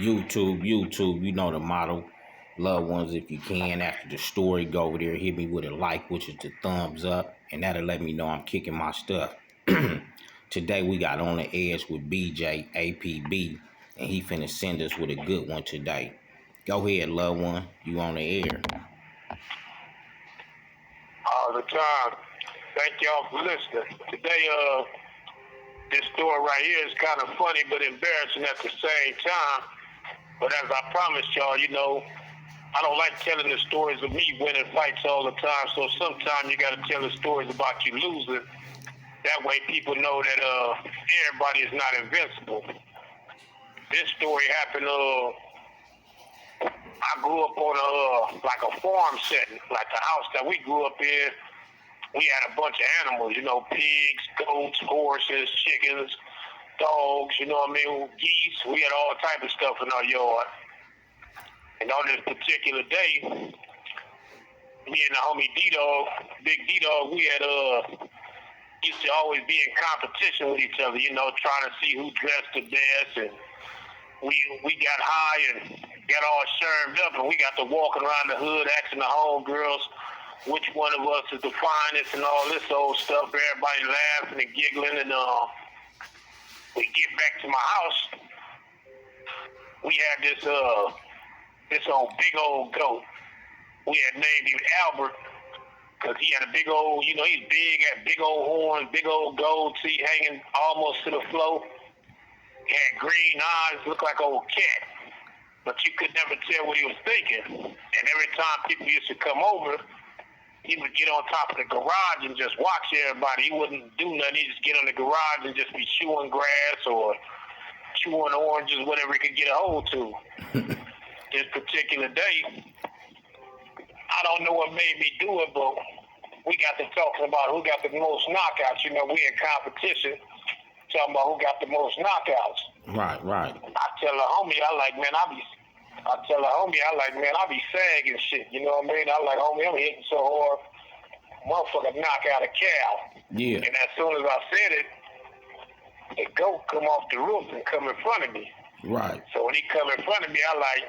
YouTube, you know the motto. Loved ones, if you can, after the story, go over there, hit me with a like, which is the thumbs up, and that'll let me know I'm kicking my stuff. Today we got On the Edge with BJ, APB, and he finna send us with a good one today. Go ahead, loved one, you on the air. All the time. Thank y'all for listening. Today, this story right here is kind of funny but embarrassing at the same time. But as I promised y'all, I don't like telling the stories of me winning fights all the time. So sometimes you got to tell the stories about you losing. That way people know that everybody is not invincible. This story happened. I grew up on a farm setting, like the house that we grew up in. We had a bunch of animals, pigs, goats, horses, chickens, dogs, geese. We had all type of stuff in our yard. And on this particular day, me and the homie D-Dog, Big D-Dog, we had used to always be in competition with each other, trying to see who dressed the best. And we got high and got all shermed up, and we got to walking around the hood asking the homegirls which one of us is the finest and all this old stuff. Everybody laughing and giggling, and we get back to my house. We had this old big old goat. We had named him Albert because he had a big old, he's big, had big old horns, big old gold teeth hanging almost to the floor. He had green eyes, looked like an old cat. But you could never tell what he was thinking. And every time people used to come over, he would get on top of the garage and just watch everybody. He wouldn't do nothing. He'd just get on the garage and just be chewing grass or chewing oranges, whatever he could get a hold to. This particular day, I don't know what made me do it, but we got to talking about who got the most knockouts. We in competition, talking about who got the most knockouts. Right. I tell the homie, I be sagging shit, you know what I mean? I like, homie, I'm hitting so hard, motherfucker knock out a cow. Yeah. And as soon as I said it, the goat come off the roof and come in front of me. Right. So when he come in front of me, I like,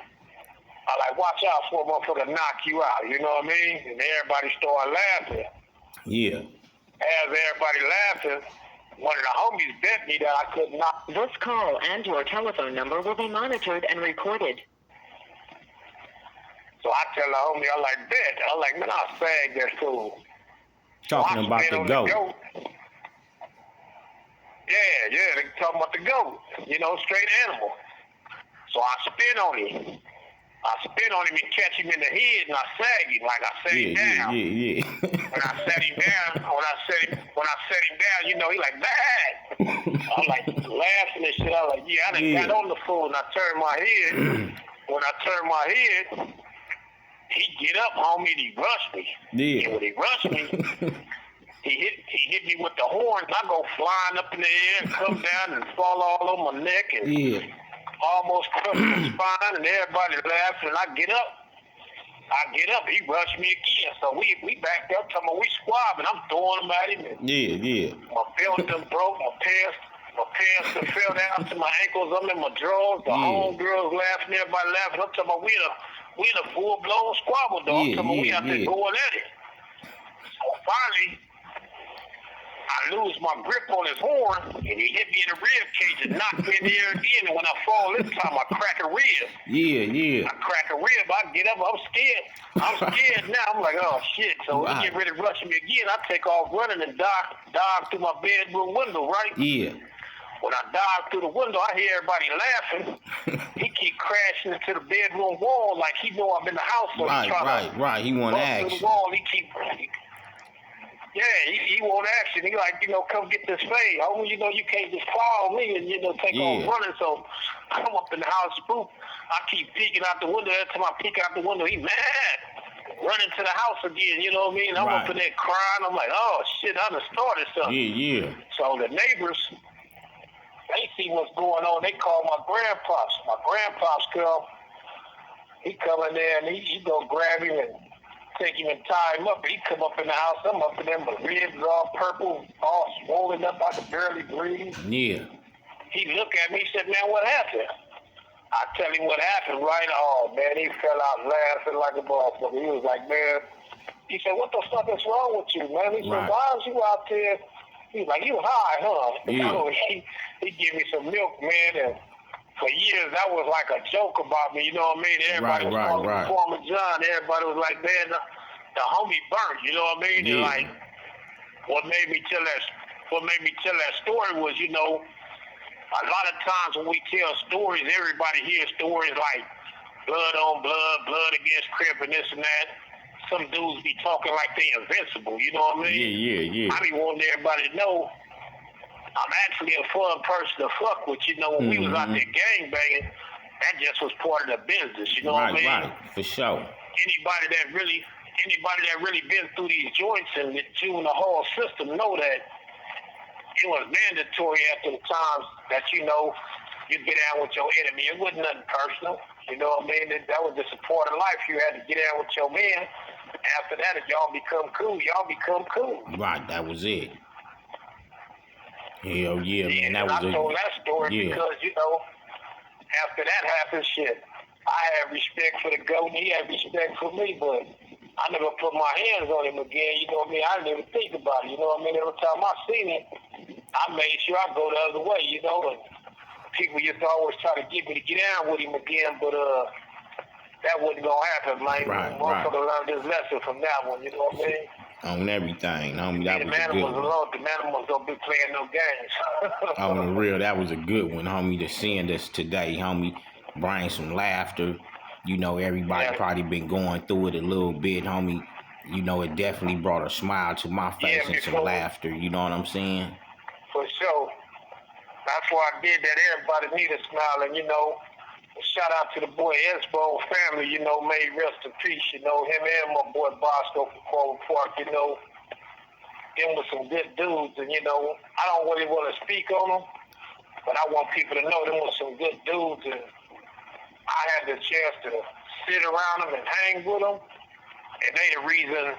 watch out for a motherfucker knock you out, you know what I mean? And everybody started laughing. Yeah. As everybody laughing, one of the homies bet me that I could knock. This call and your telephone number will be monitored and recorded. So I tell the homie, bet. Man, I'll sag that fool. Talking about the goat. Yeah, they talking about the goat. Straight animal. So I spin on him. And catch him in the head, and I sag him, like I set him down. Yeah. When I set him down, he like, bad. I'm like laughing and shit. I was like, I done got on the fool, and I turned my head. When I turned my head, he get up, homie, and he rushed me. Yeah. And when he rushed me, he hit me with the horns. I go flying up in the air, come down, and fall all over my neck, and almost crush my spine, and everybody laughing. And I get up, he rushed me again. So we backed up, talking about we squabbing. I'm throwing them at him. Yeah. My belt done broke, my pants done fell down to my ankles. I'm in my drawers. The homegirls laughing, everybody laughing. I'm talking about we in a full-blown squabble, dog. I'm talking about we out there going at it. So finally, I lose my grip on his horn, and he hit me in the rib cage and knocked me in the air again. And when I fall this time, I crack a rib. Yeah. I crack a rib. I get up. I'm scared now. I'm like, oh, shit. So when he get ready to rush me again, I take off running and dive through my bedroom window, right? Yeah. When I dive through the window, I hear everybody laughing. He keep crashing into the bedroom wall like he know I'm in the house. So right. He want action. Through the wall, he want action. He like, come get this fade. Oh, you can't just follow me and, take off running. So I come up in the house, spook. I keep peeking out the window. Every time I peek out the window, he mad. Running to the house again, you know what I mean? I'm up in there crying. I'm like, oh, shit, I done started something. Yeah. So the neighbors, they see what's going on. They call my grandpops. My grandpops come. He come in there and he go grab him and take him and tie him up. He come up in the house. I'm up in there. My ribs all purple, all swollen up. I could barely breathe. Yeah. He looked at me. He said, man, what happened? I tell him what happened, right? Oh, man, he fell out laughing like a motherfucker. He was like, man, he said, what the fuck is wrong with you, man? He said, Right. why is you out there? He was like, you high, huh? Yeah. He gave me some milk, man, and for years that was like a joke about me, you know what I mean? Everybody was calling me Former John. Everybody was like, man, the homie burnt, you know what I mean? Yeah. And like, what made me tell that story was, you know, a lot of times when we tell stories, everybody hears stories like blood on blood, blood against Crip, and this and that. Some dudes be talking like they invincible, you know what I mean? Yeah. I be wanting everybody to know I'm actually a fun person to fuck with. You know, when we was out there gang banging, that just was part of the business, you know what I mean? Right, for sure. Anybody that really been through these joints and the juvenile system know that it was mandatory after the times that, you know, you get down with your enemy. It wasn't nothing personal. You know what I mean? That was just a part of life. You had to get down with your man. After that, if y'all become cool, y'all become cool. Right, that was it. Hell yeah, man. That was I told that story because, you know, after that happened, shit, I had respect for the goat and he had respect for me, but I never put my hands on him again, you know what I mean? I didn't even think about it, you know what I mean? Every time I seen him, I made sure I go the other way, you know, and people used to always try to get me to get down with him again, but that wasn't gonna happen, man. Motherfucker learned his lesson from that one, you know what I mean? On everything, homie, that was a good one. The man was gonna be playing no games. On the real, that was a good one, homie, to send us today, homie. Bring some laughter. You know, everybody probably been going through it a little bit, homie. You know, it definitely brought a smile to my face and some laughter, you know what I'm saying? For sure. That's why I did that. Everybody need a smile, and, you know, shout out to the boy S.Bone family, you know, may rest in peace, you know, him and my boy Bosco from Clover Park, you know, them were some good dudes, and, you know, I don't really want to speak on them, but I want people to know them were some good dudes, and I had the chance to sit around them and hang with them, and they the reason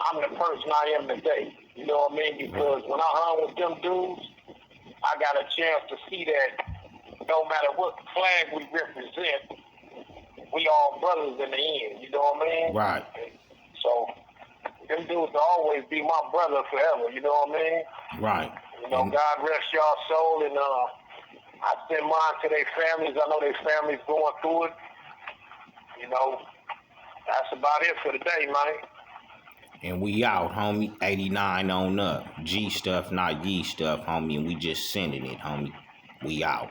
I'm the person I am today, you know what I mean, because when I hung with them dudes, I got a chance to see that no matter what flag we represent, we all brothers in the end, you know what I mean? Right. So, them dudes will always be my brother forever, you know what I mean? Right. You know, God rest y'all soul, and I send mine to their families. I know their families going through it. You know, that's about it for today, man. And we out, homie. 89 on up. G stuff, not ye stuff, homie. And we just sending it, homie. We out.